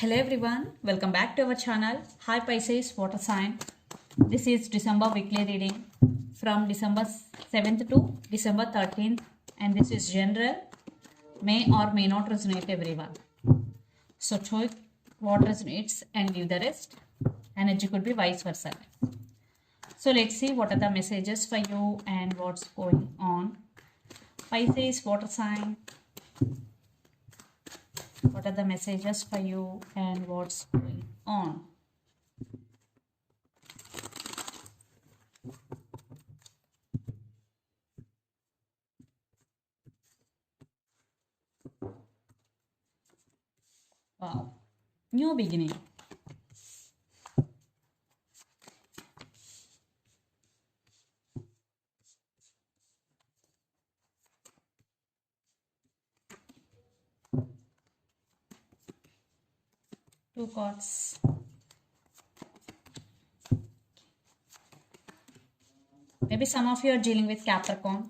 Hello everyone, welcome back to our channel. Hi Pisces, water sign. This is December weekly reading from December 7th to December 13th, and this is general, may or may not resonate everyone. So choose what resonates and leave the rest. Energy could be vice versa. So let's see what are the messages for you and what's going on. Pisces, water sign. What are the messages for you and what's going on? Wow. New beginning. Two cards. Maybe some of you are dealing with Capricorn.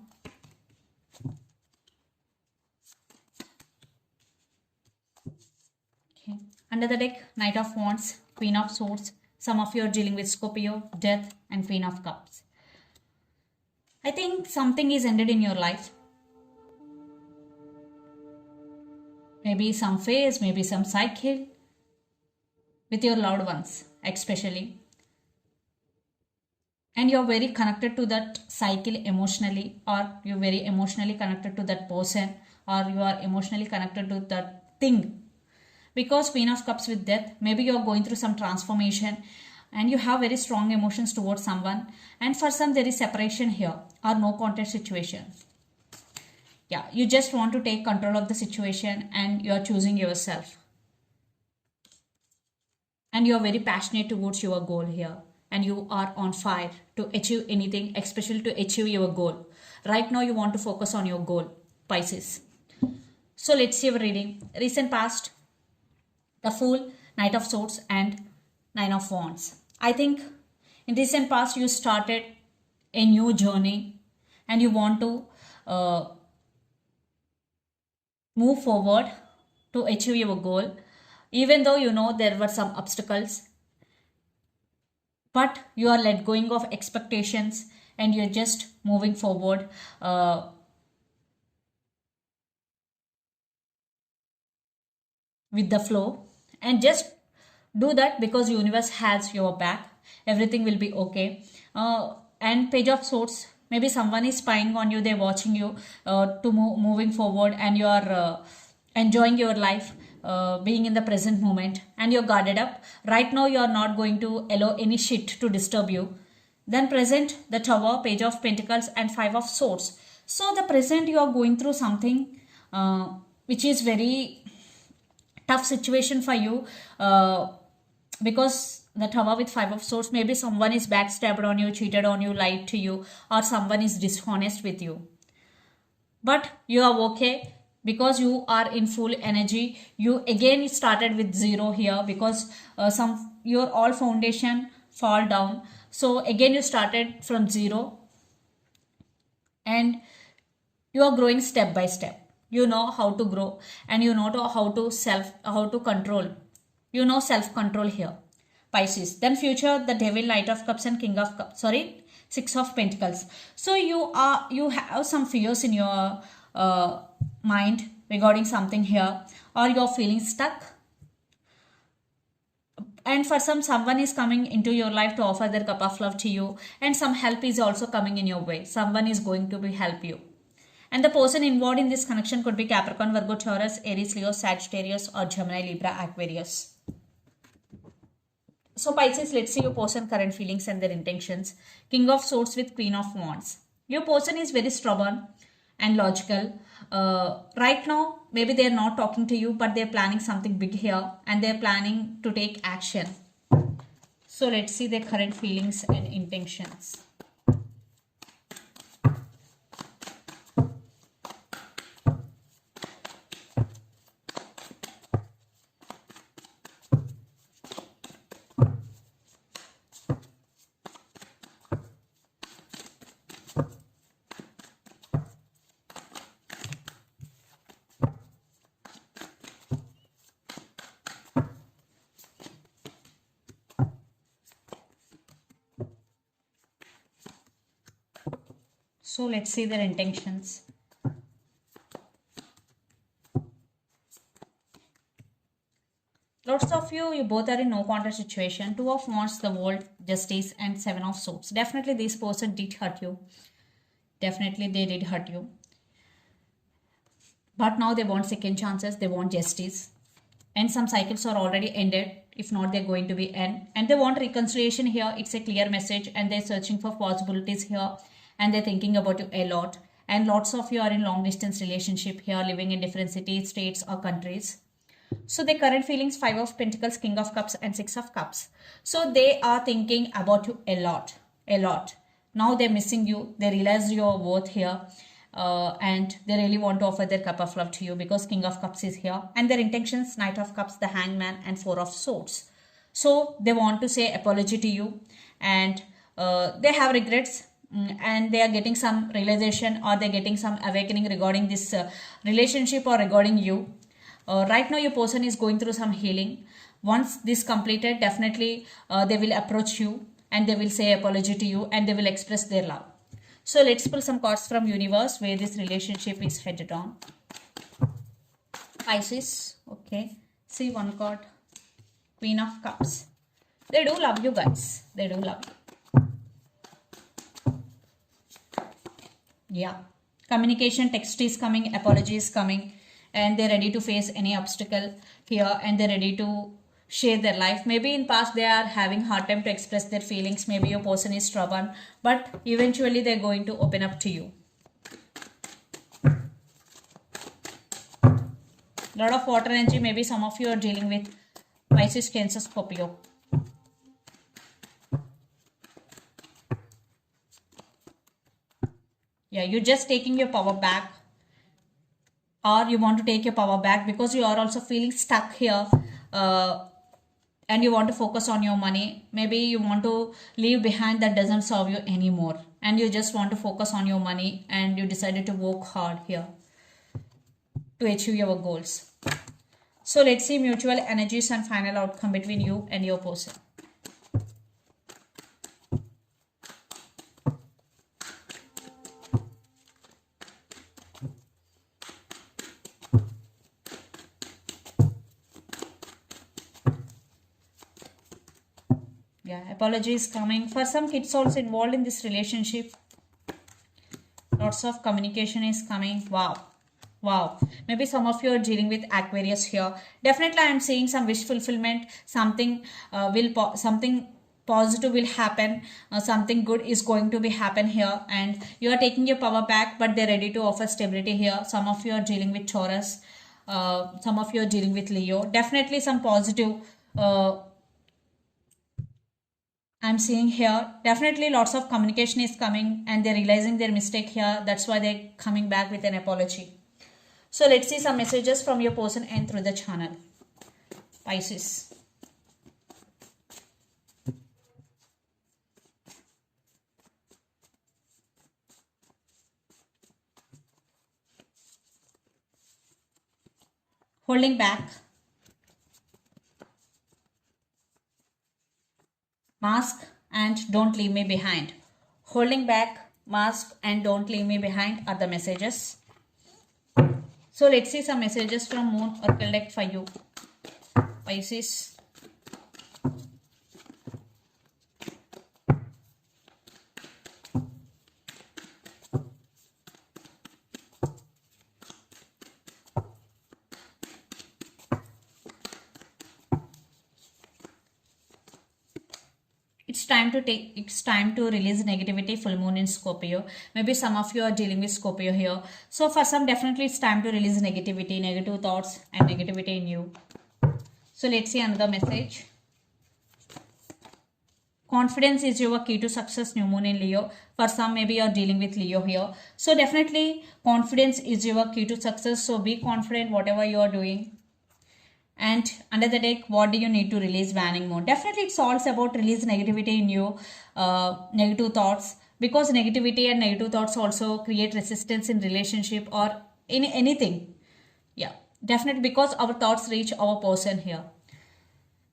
Okay. Under the deck, Knight of Wands, Queen of Swords. Some of you are dealing with Scorpio, Death, and Queen of Cups. I think something is ended in your life. Maybe some phase, maybe some cycle with your loved ones, especially. And you're very connected to that cycle emotionally, or you're very emotionally connected to that person, or you are emotionally connected to that thing. Because Queen of Cups with Death, maybe you're going through some transformation and you have very strong emotions towards someone, and for some there is separation here or no contact situation. Yeah, you just want to take control of the situation and you're choosing yourself. And you're very passionate towards your goal here, and you are on fire to achieve anything, especially to achieve your goal. Right now you want to focus on your goal, Pisces. So let's see your reading. Recent past, the Fool, Knight of Swords, and Nine of Wands. I think in recent past you started a new journey and you want to move forward to achieve your goal, even though you know there were some obstacles, but you are let going of expectations and you're just moving forward with the flow, and just do that because universe has your back. Everything will be okay. And Page of Swords, maybe someone is spying on you, they're watching you to moving forward, and you are enjoying your life, being in the present moment, and you're guarded up. Right now you are not going to allow any shit to disturb you. Then present, the Tower, Page of Pentacles, and Five of Swords. So the present, you are going through something which is very tough situation for you, because the Tower with Five of Swords, maybe someone is backstabbed on you, cheated on you, lied to you, or someone is dishonest with you. But you are okay because you are in full energy. You again started with zero here because some your all foundation fall down. So again you started from zero and you are growing step by step. You know how to grow, and you know how to control. You know self control here, Pisces. Then future, the Devil, Knight of Cups, and King of Cups, sorry, Six of Pentacles. So you have some fears in your mind regarding something here, or you're feeling stuck. And for someone is coming into your life to offer their cup of love to you, and some help is also coming in your way. Someone is going to be help you, and the person involved in this connection could be Capricorn, Virgo, Taurus, Aries, Leo, Sagittarius, or Gemini, Libra, Aquarius. So Pisces, let's see your person current feelings and their intentions. King of Swords with Queen of Wands. Your person is very stubborn and logical. Right now, maybe they're not talking to you, but they're planning something big here and they're planning to take action. So let's see their current feelings and intentions. So let's see their intentions. Lots of you both are in no contest situation. Two of Wands, the World, Justice, and Seven of Swords. Definitely this person did hurt you. Definitely they did hurt you. But now they want second chances, they want justice. And some cycles are already ended. If not, they're going to be end. And they want reconciliation here. It's a clear message. And they're searching for possibilities here. And they're thinking about you a lot. And lots of you are in long distance relationship here, living in different cities, states, or countries. So the current feelings, Five of Pentacles, King of Cups, and Six of Cups. So they are thinking about you a lot, a lot. Now they're missing you. They realize your worth here. And they really want to offer their cup of love to you because King of Cups is here. And their intentions, Knight of Cups, the Hangman, and Four of Swords. So they want to say apology to you. And they have regrets. And they are getting some realization or they're getting some awakening regarding this relationship or regarding you. Right now your person is going through some healing. Once this completed, definitely they will approach you and they will say apology to you and they will express their love. So let's pull some cards from universe where this relationship is headed on. Pisces, okay. See one card, Queen of Cups. They do love you guys. They do love you. Yeah. Communication, text is coming, apology is coming. And they're ready to face any obstacle here and they're ready to share their life. Maybe in past they are having hard time to express their feelings. Maybe your person is stubborn, but eventually they're going to open up to you. Lot of water energy. Maybe some of you are dealing with Pisces, Cancer, Scorpio. Yeah, you're just taking your power back. Or you want to take your power back because you are also feeling stuck here and you want to focus on your money. Maybe you want to leave behind that doesn't serve you anymore and you just want to focus on your money and you decided to work hard here to achieve your goals. So let's see mutual energies and final outcome between you and your person. Yeah, apology is coming. For some kids also involved in this relationship. Lots of communication is coming. Wow. Wow. Maybe some of you are dealing with Aquarius here. Definitely I am seeing some wish fulfillment. Something something positive will happen. Something good is going to be happen here. And you are taking your power back, but they're ready to offer stability here. Some of you are dealing with Taurus. Some of you are dealing with Leo. Definitely some positive I'm seeing here. Definitely lots of communication is coming and they're realizing their mistake here. That's why they're coming back with an apology. So let's see some messages from your person and through the channel. Pisces. Holding back. Mask and don't leave me behind. Holding back, mask and don't leave me behind are the messages. So let's see some messages from Moon Oracle deck for you. Pisces. It's time to release negativity. Full moon in Scorpio. Maybe some of you are dealing with Scorpio here. So for some, definitely it's time to release negativity, negative thoughts and negativity in you. So let's see another message. Confidence is your key to success. New moon in Leo. For some, maybe you're dealing with Leo here. So definitely confidence is your key to success. So be confident whatever you are doing. And under the deck, what do you need to release? Vanning mode. Definitely it's all about release negativity in you, negative thoughts, because negativity and negative thoughts also create resistance in relationship or in anything. Yeah, definitely because our thoughts reach our person here.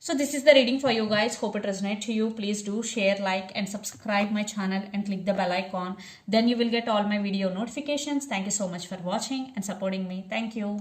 So this is the reading for you guys. Hope it resonates to you. Please do share, like and subscribe my channel and click the bell icon. Then you will get all my video notifications. Thank you so much for watching and supporting me. Thank you.